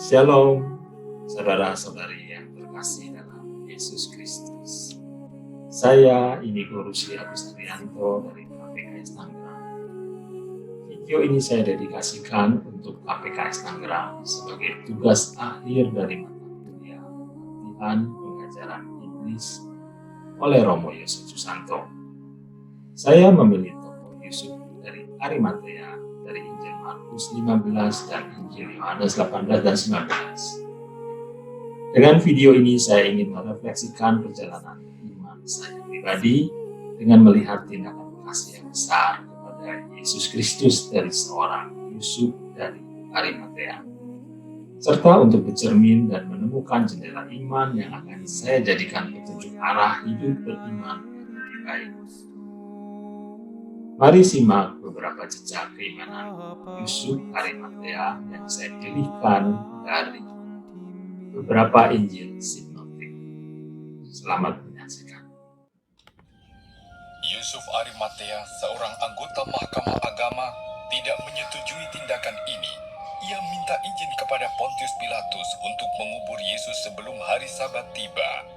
Shalom, saudara-saudari yang terkasih dalam Yesus Kristus. Saya Inigo Rusli Agustianto dari KPKS Tangerang. Video ini saya dedikasikan untuk KPKS Tangerang sebagai tugas akhir dari mata kuliah Latihan Pengajaran Inggris oleh Romo Yusuf Susanto. Saya memilih tokoh Yusuf dari Arimatea dari Injil Markus 15 dan Injil Yohanes 18 dan 19. Dengan video ini saya ingin merefleksikan perjalanan iman saya pribadi dengan melihat tindakan kasih yang besar kepada Yesus Kristus dari seorang Yusuf dari Arimatea, serta untuk bercermin dan menemukan jendela iman yang akan saya jadikan petunjuk arah hidup beriman yang lebih baik. Mari simak beberapa jejak keimanan Yusuf Arimatea yang saya pilihkan dari beberapa Injil sinoptik. Selamat menyaksikan. Yusuf Arimatea, seorang anggota Mahkamah Agama, tidak menyetujui tindakan ini. Ia minta izin kepada Pontius Pilatus untuk mengubur Yesus sebelum hari Sabat tiba.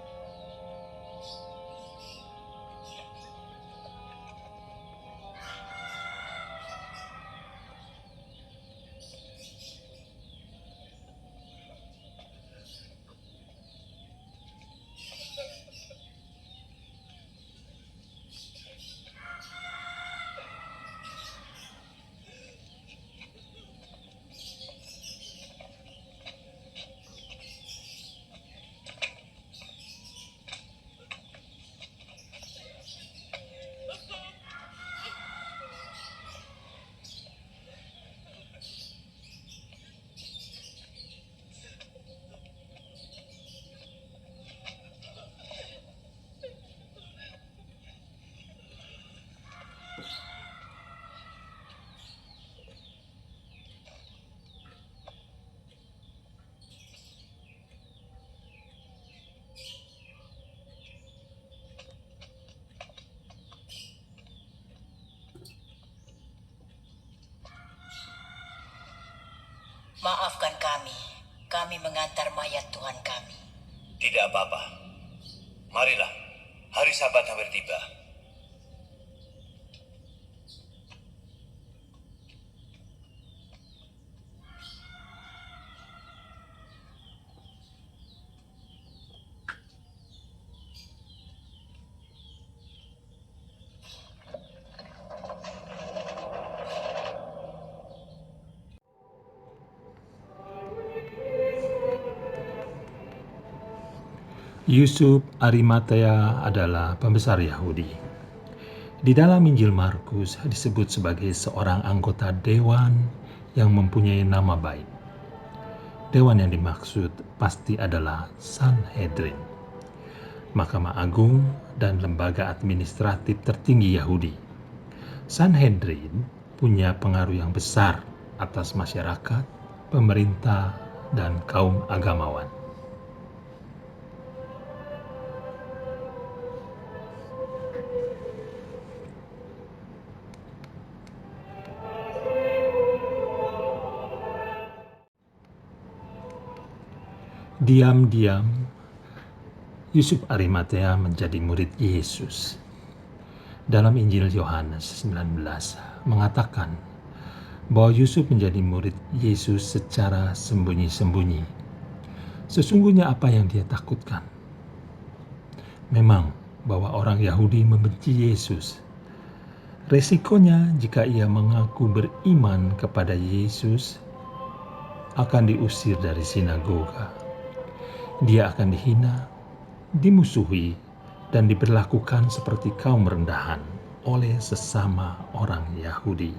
Maafkan kami mengantar mayat Tuhan kami. Tidak apa-apa. Marilah, hari Sabat hampir tiba. Yusuf Arimatea adalah pembesar Yahudi. Di dalam Injil Markus disebut sebagai seorang anggota dewan yang mempunyai nama baik. Dewan yang dimaksud pasti adalah Sanhedrin, Mahkamah Agung dan lembaga administratif tertinggi Yahudi. Sanhedrin punya pengaruh yang besar atas masyarakat, pemerintah, dan kaum agamawan. Diam-diam, Yusuf Arimatea menjadi murid Yesus. Dalam Injil Yohanes 19 mengatakan bahwa Yusuf menjadi murid Yesus secara sembunyi-sembunyi. Sesungguhnya apa yang dia takutkan? Memang bahwa orang Yahudi membenci Yesus. Resikonya jika ia mengaku beriman kepada Yesus, akan diusir dari sinagoga. Dia akan dihina, dimusuhi, dan diperlakukan seperti kaum rendahan oleh sesama orang Yahudi.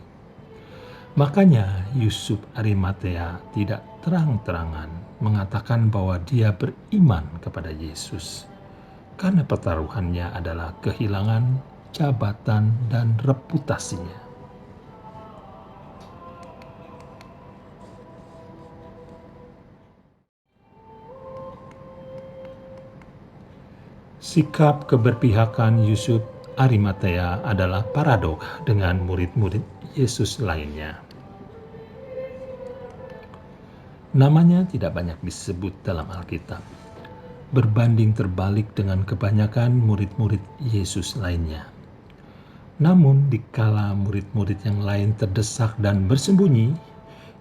Makanya Yusuf Arimatea tidak terang-terangan mengatakan bahwa dia beriman kepada Yesus, karena pertaruhannya adalah kehilangan jabatan dan reputasinya. Sikap keberpihakan Yusuf Arimatea adalah paradoks dengan murid-murid Yesus lainnya. Namanya tidak banyak disebut dalam Alkitab, berbanding terbalik dengan kebanyakan murid-murid Yesus lainnya. Namun, dikala murid-murid yang lain terdesak dan bersembunyi,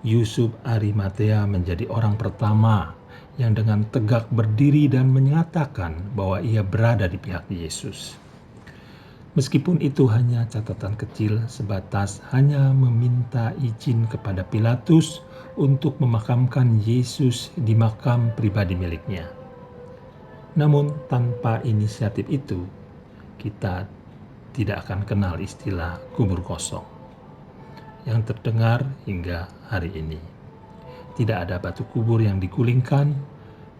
Yusuf Arimatea menjadi orang pertama yang dengan tegak berdiri dan menyatakan bahwa ia berada di pihak Yesus. Meskipun itu hanya catatan kecil sebatas hanya meminta izin kepada Pilatus untuk memakamkan Yesus di makam pribadi miliknya. Namun tanpa inisiatif itu, kita tidak akan kenal istilah kubur kosong yang terdengar hingga hari ini. Tidak ada batu kubur yang digulingkan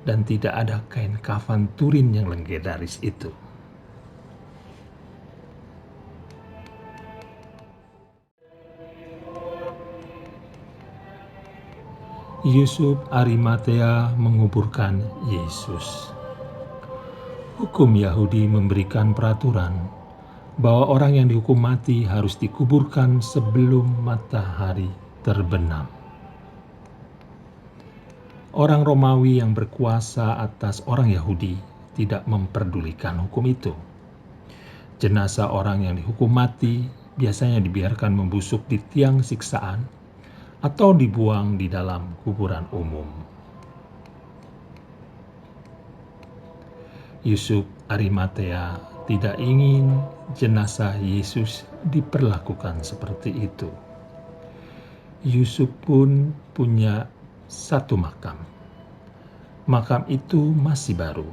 dan tidak ada kain kafan Turin yang legendaris itu. Yusuf Arimatea menguburkan Yesus. Hukum Yahudi memberikan peraturan bahwa orang yang dihukum mati harus dikuburkan sebelum matahari terbenam. Orang Romawi yang berkuasa atas orang Yahudi tidak memperdulikan hukum itu. Jenazah orang yang dihukum mati biasanya dibiarkan membusuk di tiang siksaan atau dibuang di dalam kuburan umum. Yusuf Arimatea tidak ingin jenazah Yesus diperlakukan seperti itu. Yusuf pun punya satu makam. Makam itu masih baru.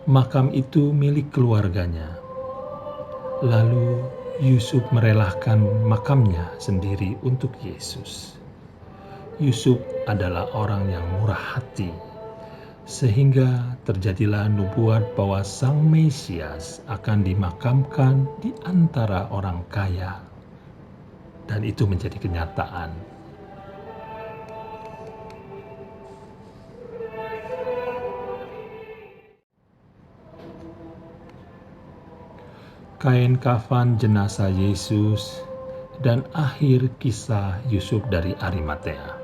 Makam itu milik keluarganya. Lalu Yusuf merelakan makamnya sendiri untuk Yesus. Yusuf adalah orang yang murah hati, sehingga terjadilah nubuat bahwa Sang Mesias akan dimakamkan di antara orang kaya. Dan itu menjadi kenyataan. Kain kafan jenazah Yesus dan akhir kisah Yusuf dari Arimatea.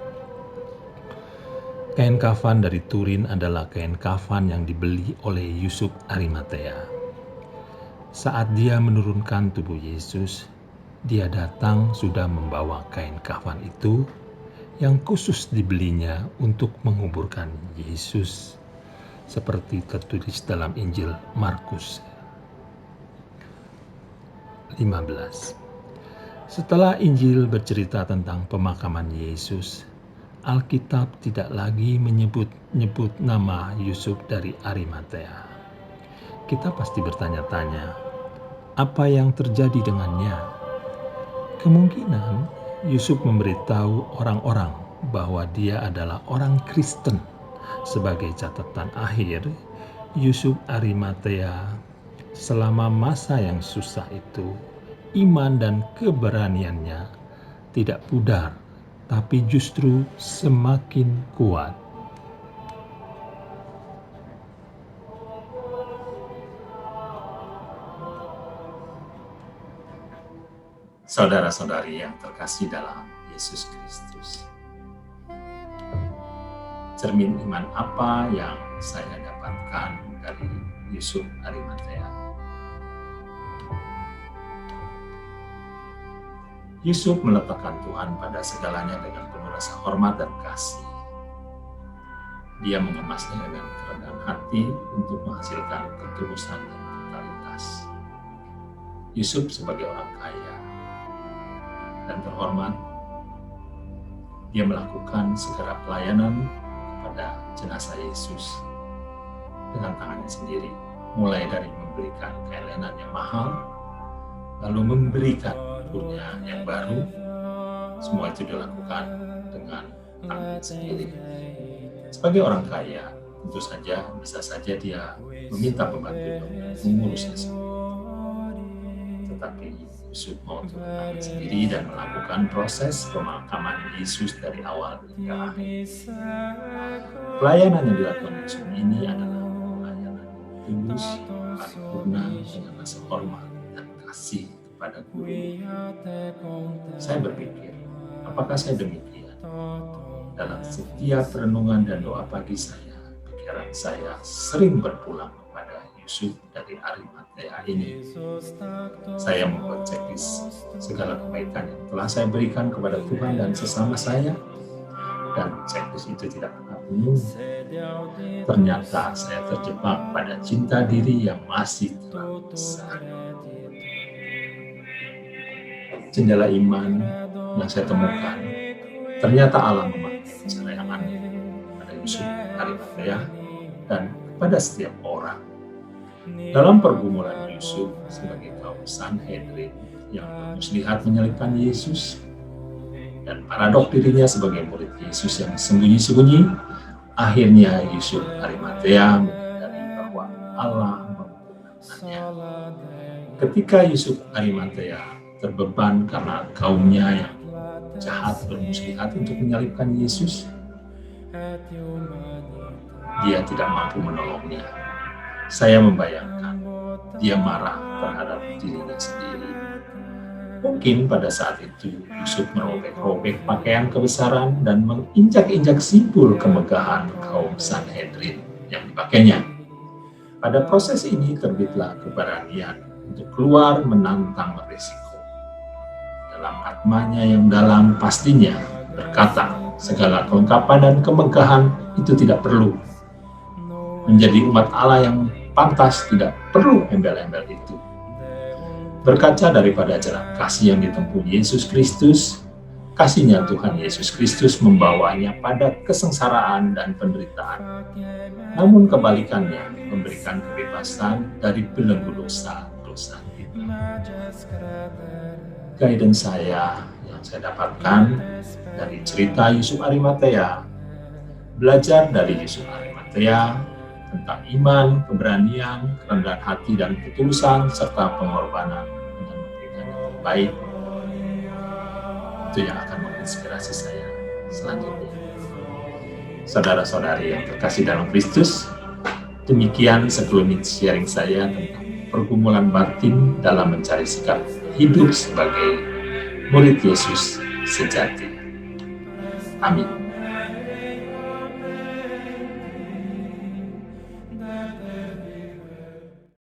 Kain kafan dari Turin adalah kain kafan yang dibeli oleh Yusuf Arimatea. Saat dia menurunkan tubuh Yesus, dia datang sudah membawa kain kafan itu yang khusus dibelinya untuk menguburkan Yesus, seperti tertulis dalam Injil Markus 15. Setelah Injil bercerita tentang pemakaman Yesus, Alkitab tidak lagi menyebut nama Yusuf dari Arimatea. Kita pasti bertanya-tanya, apa yang terjadi dengannya? Kemungkinan Yusuf memberitahu orang-orang bahwa dia adalah orang Kristen. Sebagai catatan akhir, Yusuf Arimatea selama masa yang susah itu, iman dan keberaniannya tidak pudar, tapi justru semakin kuat. Saudara-saudari yang terkasih dalam Yesus Kristus, cermin iman apa yang saya dapatkan dari Yusuf Arimatea? Yusuf meletakkan Tuhan pada segalanya dengan penuh rasa hormat dan kasih. Dia mengemasnya dengan kerendahan hati untuk menghasilkan ketulusan dan totalitas. Yusuf sebagai orang kaya dan terhormat, dia melakukan segala pelayanan kepada jenazah Yesus dengan tangannya sendiri, mulai dari memberikan kain lenan yang mahal, lalu memberikan kuburnya yang baru. Semua itu dilakukan dengan tangannya sendiri. Sebagai orang kaya, tentu saja bisa saja dia meminta pembantu untuk mengurusnya sendiri. Tetapi Yusuf mau turun tangan sendiri dan melakukan proses pemakaman Yesus dari awal hingga akhir. Pelayanan yang dilakukan Yusuf ini adalah pelayanan yang tulus, paripurna, dengan rasa hormat dan kasih kepada guru. Saya berpikir, apakah saya demikian? dalam setiap renungan dan doa pagi saya, pikiran saya sering berpulang kepada Yusuf dari Arimatea ini. Saya membuat checklist segala kebaikan yang telah saya berikan kepada Tuhan dan sesama saya, dan checklist itu tidak pernah penuh. Ternyata saya terjebak pada cinta diri yang masih terlalu besar. Jendela iman yang saya temukan, ternyata Allah memakai cara yang aneh pada Yusuf Arimatea dan kepada setiap orang. Dalam pergumulan Yusuf sebagai kaum Sanhedrin yang bermuslihat menyalibkan Yesus, dan paradok dirinya sebagai murid Yesus yang sembunyi-sembunyi, akhirnya Yusuf Arimatea menyadari bahwa Allah memperkenankannya. Ketika Yusuf Arimatea terbeban karena kaumnya yang jahat bermuslihat untuk menyalibkan Yesus, dia tidak mampu menolongnya. Saya membayangkan dia marah terhadap dirinya sendiri. Mungkin pada saat itu Yusuf merobek-robek pakaian kebesaran dan menginjak-injak simbol kemegahan kaum Sanhedrin yang dipakainya. Pada proses ini terbitlah keberanian untuk keluar menantang risiko. Dalam atmanya yang dalam pastinya berkata, segala kelengkapan dan kemegahan itu tidak perlu. Menjadi umat Allah yang pantas tidak perlu embel-embel itu. Berkaca daripada jalan kasih yang ditempuh Yesus Kristus, kasihnya Tuhan Yesus Kristus membawanya pada kesengsaraan dan penderitaan. Namun kebalikannya, memberikan kebebasan dari belenggu dosa-dosa kita. Guidance saya yang saya dapatkan dari cerita Yusuf Arimatea, belajar dari Yusuf Arimatea tentang iman, keberanian, kerendahan hati dan ketulusan, serta pengorbanan dengan memberikan yang terbaik. Itu yang akan menginspirasi saya selanjutnya. Saudara-saudari yang terkasih dalam Kristus, demikian sekelumit sharing saya tentang pergumulan batin dalam mencari sikap hidup sebagai murid Yesus sejati. Amin.